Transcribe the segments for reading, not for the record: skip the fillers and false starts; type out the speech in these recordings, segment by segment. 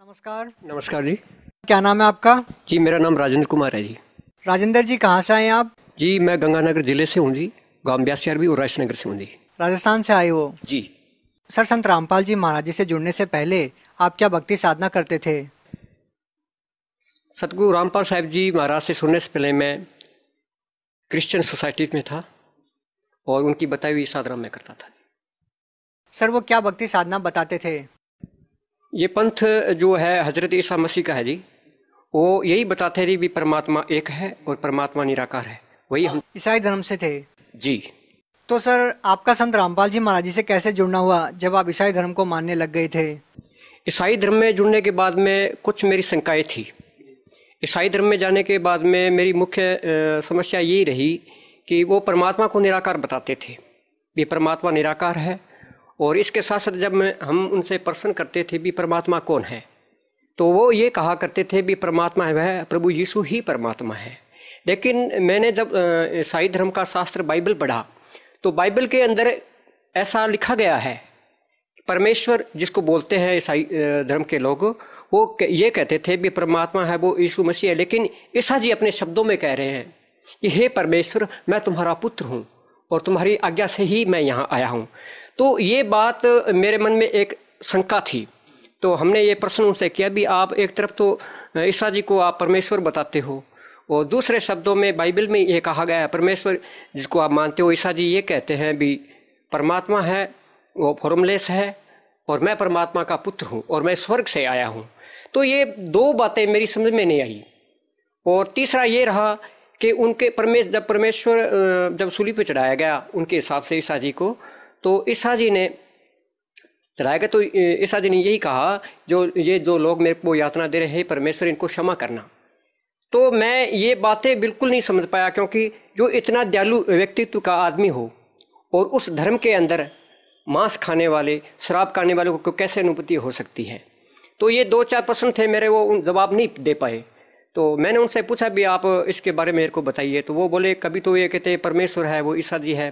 नमस्कार। नमस्कार जी। क्या नाम है आपका? जी मेरा नाम राजेंद्र कुमार है जी। राजेंद्र जी, कहाँ से आए हैं आप? जी मैं गंगानगर जिले से हूँ जी, गांव ब्यासी अरबी और राजनगर से हूँ जी। राजस्थान से आए हो? जी सर, संत रामपाल जी महाराज जी से जुड़ने से पहले आप क्या भक्ति साधना करते थे? सतगुरु रामपाल साहब जी महाराज से सुनने से पहले मैं क्रिश्चियन सोसाइटी में था और उनकी बताई हुई साधना मैं करता था। सर, वो क्या भक्ति साधना बताते थे? ये पंथ जो है हजरत ईसा मसीह का है जी, वो यही बताते थे भी परमात्मा एक है और परमात्मा निराकार है, वही हम। ईसाई धर्म से थे? जी। तो सर, आपका संत रामपाल जी महाराज जी से कैसे जुड़ना हुआ जब आप ईसाई धर्म को मानने लग गए थे? ईसाई धर्म में जुड़ने के बाद में कुछ मेरी शंकाएं थी। ईसाई धर्म में जाने के बाद में मेरी मुख्य समस्या यही रही कि वो परमात्मा को निराकार बताते थे, भी परमात्मा निराकार है। और इसके साथ साथ जब हम उनसे प्रश्न करते थे भी परमात्मा कौन है, तो वो ये कहा करते थे भी परमात्मा है वह प्रभु यीशु ही परमात्मा है। लेकिन मैंने जब ईसाई धर्म का शास्त्र बाइबल पढ़ा तो बाइबल के अंदर ऐसा लिखा गया है, परमेश्वर जिसको बोलते हैं ईसाई धर्म के लोग, वो ये कहते थे भी परमात्मा है वो यीशु मसीह है। लेकिन ईसा जी अपने शब्दों में कह रहे हैं कि हे परमेश्वर, मैं तुम्हारा पुत्र हूँ और तुम्हारी आज्ञा से ही मैं यहाँ आया हूँ। तो ये बात मेरे मन में एक शंका थी। तो हमने ये प्रश्न उनसे किया भी आप एक तरफ तो ईसा जी को आप परमेश्वर बताते हो और दूसरे शब्दों में बाइबल में ये कहा गया है परमेश्वर जिसको आप मानते हो, ईसा जी ये कहते हैं भी परमात्मा है वो फॉर्मलेस है और मैं परमात्मा का पुत्र हूँ और मैं स्वर्ग से आया हूँ। तो ये दो बातें मेरी समझ में नहीं आई। और तीसरा ये रहा कि उनके परमेश्वर जब सूली पे चढ़ाया गया उनके हिसाब से ईसा जी को, तो ईसा जी ने चढ़ाया गया तो ईसा जी ने यही कहा जो लोग मेरे को यातना दे रहे हैं परमेश्वर इनको क्षमा करना। तो मैं ये बातें बिल्कुल नहीं समझ पाया, क्योंकि जो इतना दयालु व्यक्तित्व का आदमी हो और उस धर्म के अंदर मांस खाने वाले शराब खाने वाले को कैसे अनुभूति हो सकती है। तो ये दो चार प्रश्न थे मेरे, वो जवाब नहीं दे पाए। तो मैंने उनसे पूछा भी आप इसके बारे में मेरे को बताइए। तो वो बोले कभी तो ये कहते हैं परमेश्वर है वो ईसा जी है।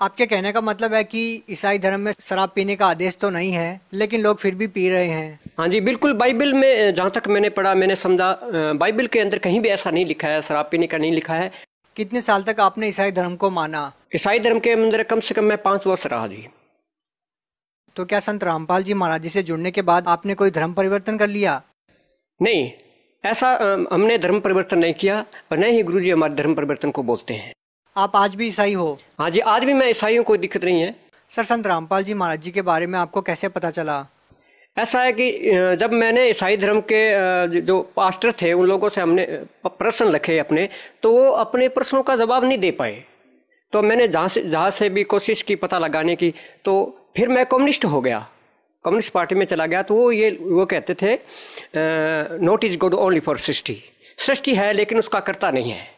आपके कहने का मतलब है कि ईसाई धर्म में शराब पीने का आदेश तो नहीं है, लेकिन लोग फिर भी पी रहे हैं। हाँ जी बिल्कुल। बाइबल में जहाँ तक मैंने पढ़ा मैंने समझा, बाइबल के अंदर कहीं भी ऐसा नहीं लिखा है, शराब पीने का नहीं लिखा है। कितने साल तक आपने ईसाई धर्म को माना? ईसाई धर्म के अंदर कम से कम मैं 5 वर्ष रहा जी। तो क्या संत रामपाल जी महाराज जी से जुड़ने के बाद आपने कोई धर्म परिवर्तन कर लिया? नहीं, ऐसा हमने धर्म परिवर्तन नहीं किया और न ही गुरुजी हमारे धर्म परिवर्तन को बोलते हैं। आप आज भी ईसाई हो? हाँ जी, आज भी मैं ईसाई हूँ, कोई दिक्कत नहीं है। सर, संत रामपाल जी महाराज जी के बारे में आपको कैसे पता चला? ऐसा है कि जब मैंने ईसाई धर्म के जो पास्टर थे उन लोगों से हमने प्रश्न रखे अपने, तो वो अपने प्रश्नों का जवाब नहीं दे पाए। तो मैंने जहाँ से भी कोशिश की पता लगाने की, तो फिर मैं कम्युनिस्ट हो गया, कम्युनिस्ट पार्टी में चला गया। तो वो कहते थे not is God only for सृष्टि, सृष्टि है लेकिन उसका कर्ता नहीं है।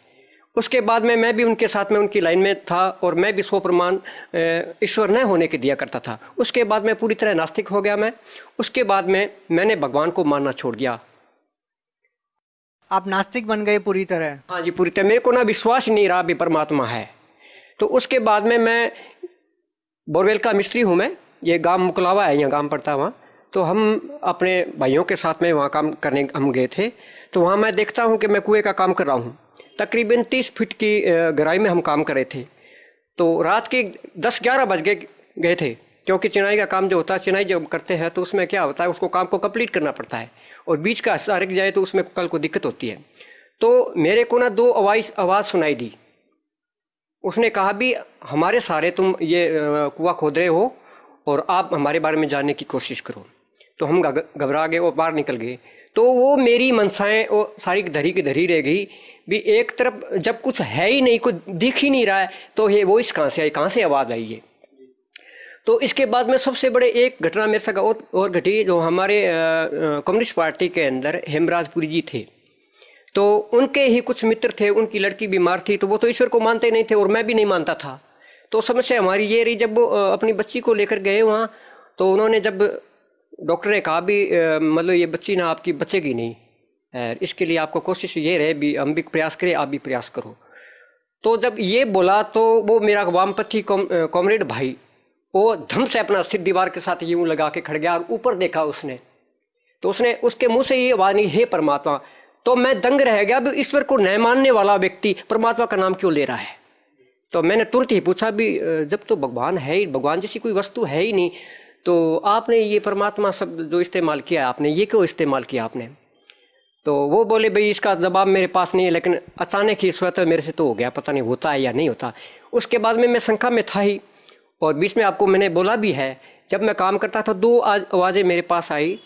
उसके बाद में मैं भी उनके साथ में उनकी लाइन में था और मैं भी 100 प्रमाण ईश्वर न होने के दिया करता था। उसके बाद मैं पूरी तरह नास्तिक हो गया मैं। उसके बाद में मैंने भगवान को मानना छोड़ दिया। आप नास्तिक बन गए पूरी तरह? हाँ जी, पूरी तरह। मेरे को ना विश्वास नहीं रहा भी परमात्मा है। तो उसके बाद में मैं बोरवेल का मिस्त्री हूँ मैं, ये गांव मुकलावा है, यहाँ गांव पड़ता है वहाँ। तो हम अपने भाइयों के साथ में वहाँ काम करने हम गए थे। तो वहाँ मैं देखता हूँ कि मैं कुएं का काम कर रहा हूँ। तकरीबन 30 फीट की गहराई में हम काम कर रहे थे। तो रात के 10-11 बज गए थे, क्योंकि चिनाई का काम जो होता है, चिनाई जब करते हैं तो उसमें क्या होता है, उसको काम को कंप्लीट करना पड़ता है और बीच का हिस्सा रख जाए तो उसमें कल को दिक्कत होती है। तो मेरे को ना 2 आवाज़ सुनाई दी। उसने कहा भी हमारे सारे तुम ये कुआं खोद रहे हो और आप हमारे बारे में जानने की कोशिश करो। तो हम घबरा गए और बाहर निकल गए। तो वो मेरी मनसाएं वो सारी धरी की धरी रह गई भी। एक तरफ जब कुछ है ही नहीं, कुछ दिख ही नहीं रहा है, तो ये वो इस कहाँ से आई, कहाँ से आवाज़ आई है। तो इसके बाद में सबसे बड़े एक घटना मेरे साथ और घटी। जो हमारे कम्युनिस्ट पार्टी के अंदर हेमराजपुरी जी थे, तो उनके ही कुछ मित्र थे, उनकी लड़की बीमार थी। तो वो तो ईश्वर को मानते नहीं थे और मैं भी नहीं मानता था। तो समस्या हमारी ये रही, जब वो अपनी बच्ची को लेकर गए वहाँ, तो उन्होंने जब डॉक्टर ने कहा भी मतलब ये बच्ची ना आपकी बचेगी नहीं, इसके लिए आपको कोशिश ये रहे भी हम भी प्रयास करें, आप भी प्रयास करो। तो जब ये बोला तो वो मेरा वामपंथी कॉमरेड भाई वो धम से अपना सिर दीवार के साथ यूं लगा के खड़ गया और ऊपर देखा उसने। तो तो उसने उसके मुंह से ये आवाज नहीं, हे परमात्मा। तो मैं दंग रह गया, अब ईश्वर को न मानने वाला व्यक्ति परमात्मा का नाम क्यों ले रहा है। तो मैंने तुरंत ही पूछा भी, जब तो भगवान है ही, भगवान जैसी कोई वस्तु है ही नहीं, तो आपने ये परमात्मा शब्द जो इस्तेमाल किया आपने, ये क्यों इस्तेमाल किया आपने। तो वो बोले भाई इसका जवाब मेरे पास नहीं है, लेकिन अचानक ही स्वतः मेरे से तो हो गया, पता नहीं होता है या नहीं होता। उसके बाद में मैं शंका में था ही, और बीच में आपको मैंने बोला भी है, जब मैं काम करता था 2 आवाज़ें मेरे पास आई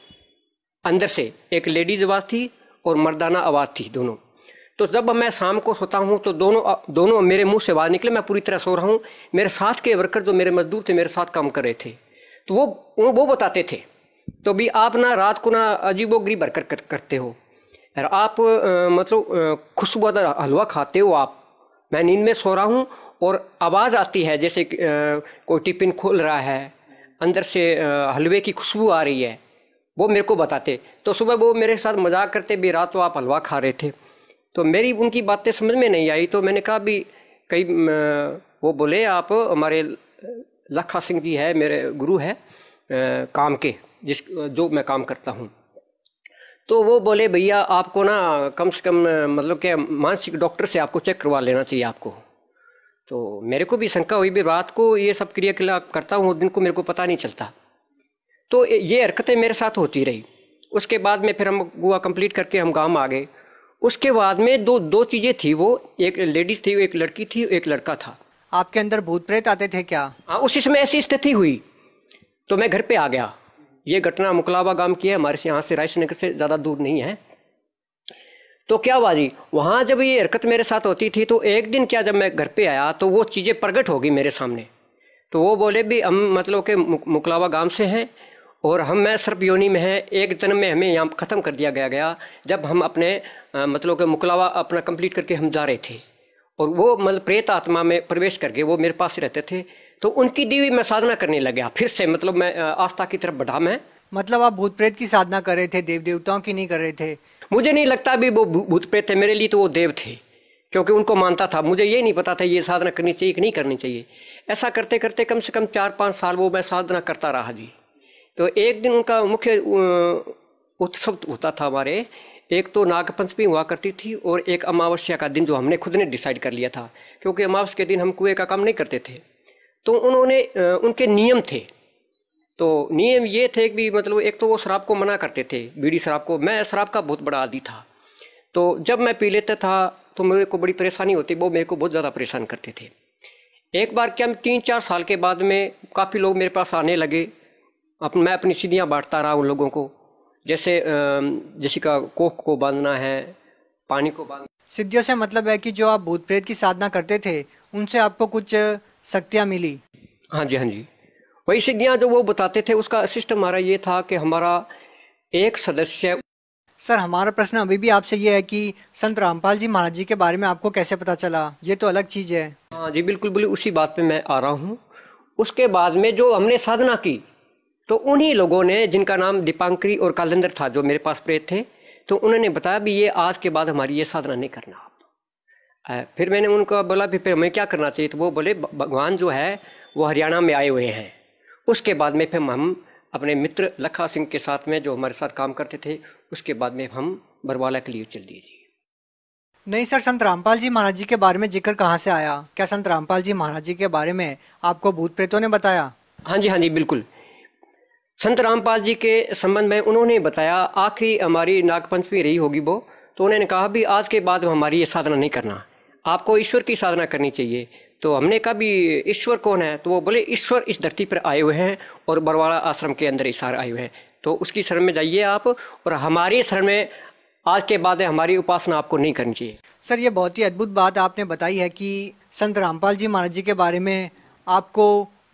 अंदर से, एक लेडीज आवाज़ थी और मर्दाना आवाज़ थी दोनों। तो जब मैं शाम को सोता हूँ तो दोनों मेरे मुंह से आवाज़ निकले, मैं पूरी तरह सो रहा हूँ। मेरे साथ के वर्कर जो मेरे मजदूर थे, मेरे साथ काम कर रहे थे, तो वो बताते थे, तो भी आप ना रात को ना अजीबोगरीब हरकत करते हो, और आप मतलब खुशबूदार हलवा खाते हो आप। मैं नींद में सो रहा हूँ और आवाज़ आती है जैसे कोई टिफिन खोल रहा है, अंदर से हलवे की खुशबू आ रही है, वो मेरे को बताते। तो सुबह वो मेरे साथ मजाक करते भी, रात तो आप हलवा खा रहे थे। तो मेरी उनकी बातें समझ में नहीं आई, तो मैंने कहा भी कई वो बोले आप हमारे लखा सिंह जी है, मेरे गुरु है काम के, जो मैं काम करता हूँ। तो वो बोले भैया आपको ना कम से कम मतलब कि मानसिक डॉक्टर से आपको चेक करवा लेना चाहिए आपको। तो मेरे को भी शंका हुई भी, रात को ये सब क्रियाकलाप करता हूँ, दिन को मेरे को पता नहीं चलता। तो ये हरकतें मेरे साथ होती रही। उसके बाद में फिर हम गोवा कंप्लीट करके हम गाँव आ गए। उसके बाद में दो चीज़ें थी, वो एक लेडीज थी, एक लड़की थी, एक लड़का था। आपके अंदर भूत प्रेत आते थे क्या? हाँ, उसी समय ऐसी स्थिति हुई तो मैं घर पे आ गया। ये घटना मुकलावा गांव की है, हमारे से यहाँ से रायसनगर से ज़्यादा दूर नहीं है। तो क्या हुआ जी, वहाँ जब ये हरकत मेरे साथ होती थी तो एक दिन क्या, जब मैं घर पे आया तो वो चीज़ें प्रकट हो गई मेरे सामने। तो वो बोले भी हम मतलब के मुकलावा गांव से हैं और मैं सर्प योनि में हैं, एक जन्म में हमें यहाँ ख़त्म कर दिया गया जब हम अपने मतलब के मुकलावा अपना कंप्लीट करके हम जा रहे थे, और वो मतलब प्रेत आत्मा में प्रवेश करके वो मेरे पास रहते थे। तो उनकी दी हुई मैं साधना करने लग गया फिर से, मतलब मैं आस्था की तरफ बढ़ा मैं। मतलब आप भूत प्रेत की साधना कर रहे थे, देव देवताओं की नहीं कर रहे थे? मुझे नहीं लगता भी वो भूत प्रेत थे, मेरे लिए तो वो देव थे, क्योंकि उनको मानता था। मुझे ये नहीं पता था ये साधना करनी चाहिए कि नहीं करनी चाहिए। ऐसा करते करते कम से कम 4-5 साल वो मैं साधना करता रहा जी। तो एक दिन उनका मुख्य उत्सव होता था हमारे, एक तो नागपंचमी हुआ करती थी और एक अमावस्या का दिन जो हमने खुद ने डिसाइड कर लिया था, क्योंकि अमावस्या के दिन हम कुएं का काम नहीं करते थे। तो उन्होंने उनके नियम थे। तो नियम ये थे कि मतलब एक तो वो शराब को मना करते थे, बीड़ी शराब को। मैं शराब का बहुत बड़ा आदी था, तो जब मैं पी लेता था तो मेरे को बड़ी परेशानी होती, वो मेरे को बहुत ज़्यादा परेशान करते थे। एक बार क्या 3-4 साल के बाद में काफ़ी लोग मेरे पास आने लगे। मैं अपनी सीढ़ियाँ बांटता रहा उन लोगों को, जैसे का कोख को बांधना है, पानी को बांधना। सिद्धियों से मतलब है कि जो आप भूत प्रेत की साधना करते थे उनसे आपको कुछ शक्तियाँ मिली? हाँ जी, हाँ जी, वही सिद्धियाँ जो वो बताते थे। उसका सिस्टम हमारा ये था कि हमारा एक सदस्य। सर हमारा प्रश्न अभी भी आपसे ये है कि संत रामपाल जी महाराज जी के बारे में आपको कैसे पता चला? ये तो अलग चीज़ है। हाँ जी, बिल्कुल बिल्कुल, उसी बात पे मैं आ रहा हूँ। उसके बाद में जो हमने साधना की, तो उन्हीं लोगों ने, जिनका नाम दीपांकरी और कालंदर था, जो मेरे पास प्रेत थे, तो उन्होंने बताया भी ये आज के बाद हमारी ये साधना नहीं करना आप। फिर मैंने उनको बोला भी फिर हमें क्या करना चाहिए? तो वो बोले भगवान जो है वो हरियाणा में आए हुए हैं। उसके बाद में फिर हम अपने मित्र लखा सिंह के साथ में, जो हमारे साथ काम करते थे, उसके बाद में हम बरवाला के लिए चल दिए। नहीं सर, संत रामपाल जी महाराज जी के बारे में जिक्र कहाँ से आया? क्या संत रामपाल जी महाराज जी के बारे में आपको भूत प्रेतों ने बताया? हाँ जी, हाँ जी, बिल्कुल। संत रामपाल जी के संबंध में उन्होंने बताया, आखिरी हमारी नागपंचमी रही होगी वो, तो उन्होंने कहा भी आज के बाद हमारी ये साधना नहीं करना, आपको ईश्वर की साधना करनी चाहिए। तो हमने कहा भी ईश्वर कौन है? तो वो बोले ईश्वर इस धरती पर आए हुए हैं और बरवाड़ा आश्रम के अंदर इशार आए हुए हैं, तो उसकी शरण में जाइए आप, और हमारी शरण में आज के बाद हमारी उपासना आपको नहीं करनी चाहिए। सर ये बहुत ही अद्भुत बात आपने बताई है कि संत रामपाल जी महाराज जी के बारे में आपको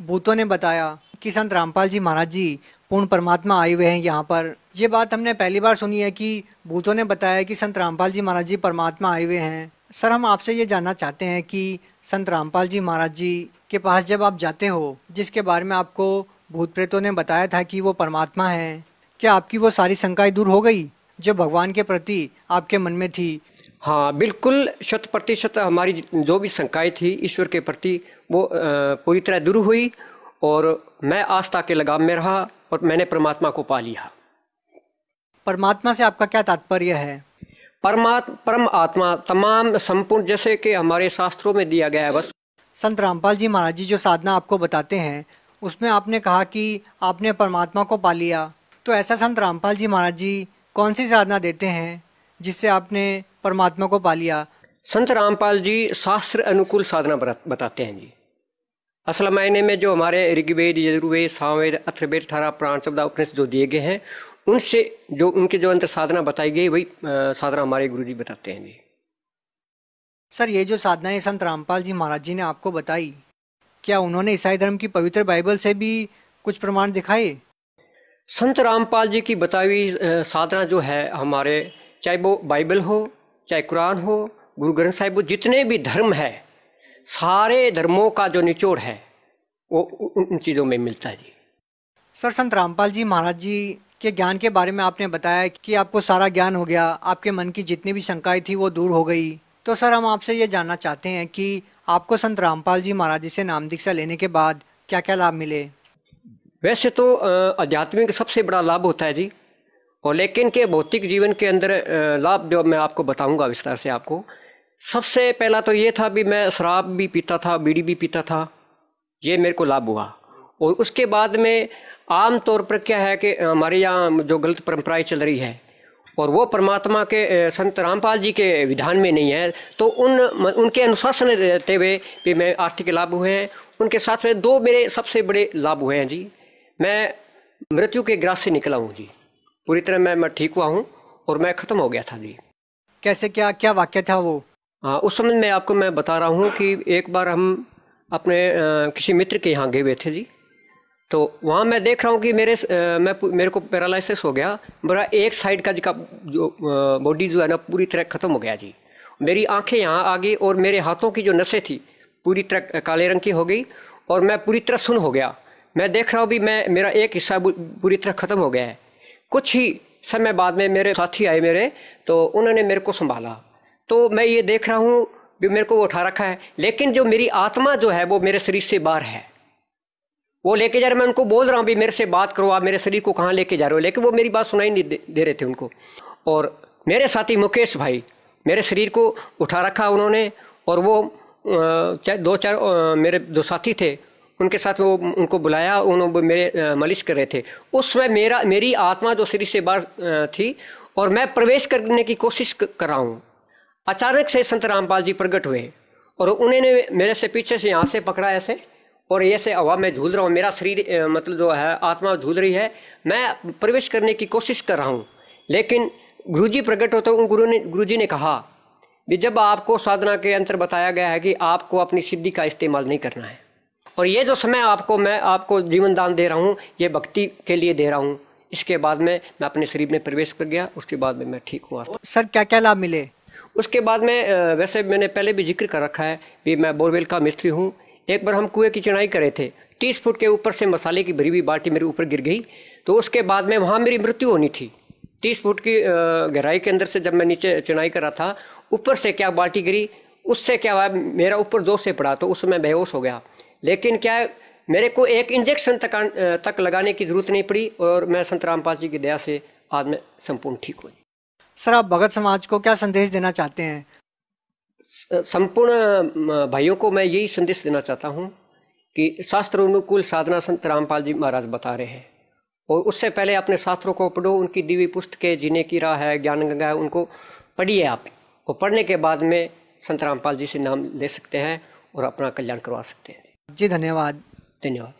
भूतों ने बताया कि संत रामपाल जी महाराज जी पूर्ण परमात्मा आए हुए हैं यहाँ पर। ये बात हमने पहली बार सुनी है कि भूतों ने बताया कि संत रामपाल जी महाराज जी परमात्मा आए हुए हैं। सर हम आपसे ये जानना चाहते हैं कि संत रामपाल जी महाराज जी के पास जब आप जाते हो, जिसके बारे में आपको भूत प्रेतों ने बताया था कि वो परमात्मा है, क्या आपकी वो सारी शंकाएं दूर हो गई जो भगवान के प्रति आपके मन में थी? हाँ बिल्कुल, 100% हमारी जो भी शंकाएं थी ईश्वर के प्रति वो पूरी तरह दूर हुई, और मैं आस्था के लगाम में रहा और मैंने परमात्मा को पा लिया। परमात्मा से आपका क्या तात्पर्य है? परम आत्मा, तमाम संपूर्ण, जैसे कि हमारे शास्त्रों में दिया गया है। बस संत रामपाल जी महाराज जी जो साधना आपको बताते हैं उसमें आपने कहा कि आपने परमात्मा को पा लिया, तो ऐसा संत रामपाल जी महाराज जी कौन सी साधना देते हैं जिससे आपने परमात्मा को पा लिया? संत रामपाल जी शास्त्र अनुकूल साधना बताते हैं जी। असल मायने में जो हमारे ऋग्वेद, यजुर्वेद, सामवेद, अथर्ववेद, 18 पुराण, 14 उपनिषद जो दिए गए हैं, उनसे जो उनके जो अंतर साधना बताई गई वही साधना हमारे गुरुजी बताते हैं जी। सर, ये जो साधनाएं संत रामपाल जी महाराज जी ने आपको बताई, क्या उन्होंने ईसाई धर्म की पवित्र बाइबल से भी कुछ प्रमाण दिखाए? संत रामपाल जी की बताई हुई साधना जो है हमारे, चाहे वो बाइबल हो, चाहे कुरान हो, गुरु ग्रंथ साहिब हो, जितने भी धर्म है, सारे धर्मों का जो निचोड़ है वो उन चीज़ों में मिलता है जी। सर, संत रामपाल जी महाराज जी के ज्ञान के बारे में आपने बताया कि आपको सारा ज्ञान हो गया, आपके मन की जितनी भी शंकाएं थी वो दूर हो गई। तो सर, हम आपसे ये जानना चाहते हैं कि आपको संत रामपाल जी महाराज जी से नाम दीक्षा लेने के बाद क्या क्या लाभ मिले? वैसे तो आध्यात्मिक सबसे बड़ा लाभ होता है जी, और लेकिन के भौतिक जीवन के अंदर लाभ जो मैं आपको बताऊंगा विस्तार से आपको। सबसे पहला तो ये था भी मैं शराब भी पीता था, बीड़ी भी पीता था, ये मेरे को लाभ हुआ। और उसके बाद में आम तौर पर क्या है कि हमारे यहाँ जो गलत परंपराएं चल रही है और वो परमात्मा के संत रामपाल जी के विधान में नहीं है, तो उनके अनुशासन रहते हुए भी मैं आर्थिक लाभ हुए हैं। उनके साथ में दो मेरे सबसे बड़े लाभ हुए हैं जी। मैं मृत्यु के ग्रास से निकला हूँ जी, पूरी तरह मैं ठीक हुआ हूँ और मैं ख़त्म हो गया था जी। कैसे, क्या क्या वाक्य था वो? हाँ, उस समय में आपको मैं बता रहा हूँ कि एक बार हम अपने किसी मित्र के यहाँ गए हुए थे जी। तो वहाँ मैं देख रहा हूँ कि मेरे को पैरालिसिस हो गया, मेरा एक साइड का जो बॉडी जो है ना पूरी तरह ख़त्म हो गया जी। मेरी आंखें यहाँ आ गई और मेरे हाथों की जो नसें थी पूरी तरह काले रंग की हो गई और मैं पूरी तरह सुन्न हो गया। मैं देख रहा हूँ भी मेरा एक हिस्सा पूरी तरह ख़त्म हो गया है। कुछ ही समय बाद में मेरे साथी आए मेरे, तो उन्होंने मेरे को संभाला। तो मैं ये देख रहा हूँ भी मेरे को वो उठा रखा है, लेकिन जो मेरी आत्मा जो है वो मेरे शरीर से बाहर है, वो लेके जा रहे। मैं उनको बोल रहा हूँ भी मेरे से बात करो, आप मेरे शरीर को कहाँ लेके जा रहे हो, लेकिन वो मेरी बात सुनाई नहीं दे रहे थे उनको। और मेरे साथी मुकेश भाई, मेरे शरीर को उठा रखा उन्होंने, और वो दो चार मेरे जो साथी थे उनके साथ वो उनको बुलाया, उन्होंने मेरे मालिश कर रहे थे। उस समय मेरी आत्मा जो शरीर से बाहर थी और मैं प्रवेश करने की कोशिश कर रहा हूँ। अचानक से संत रामपाल जी प्रकट हुए और उन्होंने मेरे से पीछे से यहाँ से पकड़ा ऐसे, और ऐसे हवा में झूल रहा हूँ, मेरा शरीर मतलब जो है आत्मा झूल रही है, मैं प्रवेश करने की कोशिश कर रहा हूँ। लेकिन गुरुजी प्रकट होते उन गुरुजी ने कहा कि जब आपको साधना के अंतर बताया गया है कि आपको अपनी सिद्धि का इस्तेमाल नहीं करना है, और ये जो समय मैं आपको जीवन दान दे रहा हूँ, ये भक्ति के लिए दे रहा हूँ। इसके बाद मैं अपने शरीर में प्रवेश कर गया, उसके बाद में मैं ठीक हुआ। सर, क्या क्या लाभ मिले? उसके बाद में वैसे मैंने पहले भी जिक्र कर रखा है कि मैं बोरवेल का मिस्त्री हूँ। एक बार हम कुएं की चढ़ाई करे थे, 30 फुट के ऊपर से मसाले की भरी हुई बाल्टी मेरे ऊपर गिर गई। तो उसके बाद में वहाँ मेरी मृत्यु होनी थी। 30 फुट की गहराई के अंदर से जब मैं नीचे चढ़ाई कर रहा था, ऊपर से क्या बाल्टी गिरी, उससे क्या हुआ, मेरा ऊपर जोर से पड़ा, तो उसमें बेहोश हो गया। लेकिन क्या है, मेरे को एक इंजेक्शन तक लगाने की जरूरत नहीं पड़ी और मैं संत रामपाल जी की दया से आज मैं संपूर्ण ठीक हुई। सर, आप भगत समाज को क्या संदेश देना चाहते हैं? संपूर्ण भाइयों को मैं यही संदेश देना चाहता हूँ कि शास्त्र अनुकूल साधना संत रामपाल जी महाराज बता रहे हैं, और उससे पहले अपने शास्त्रों को पढ़ो। उनकी दिव्य पुस्तकें जीने की राह है, ज्ञान गंगा है, उनको पढ़िए आप। और पढ़ने के बाद में संत रामपाल जी से नाम ले सकते हैं और अपना कल्याण करवा सकते हैं। जी, धन्यवाद। धन्यवाद।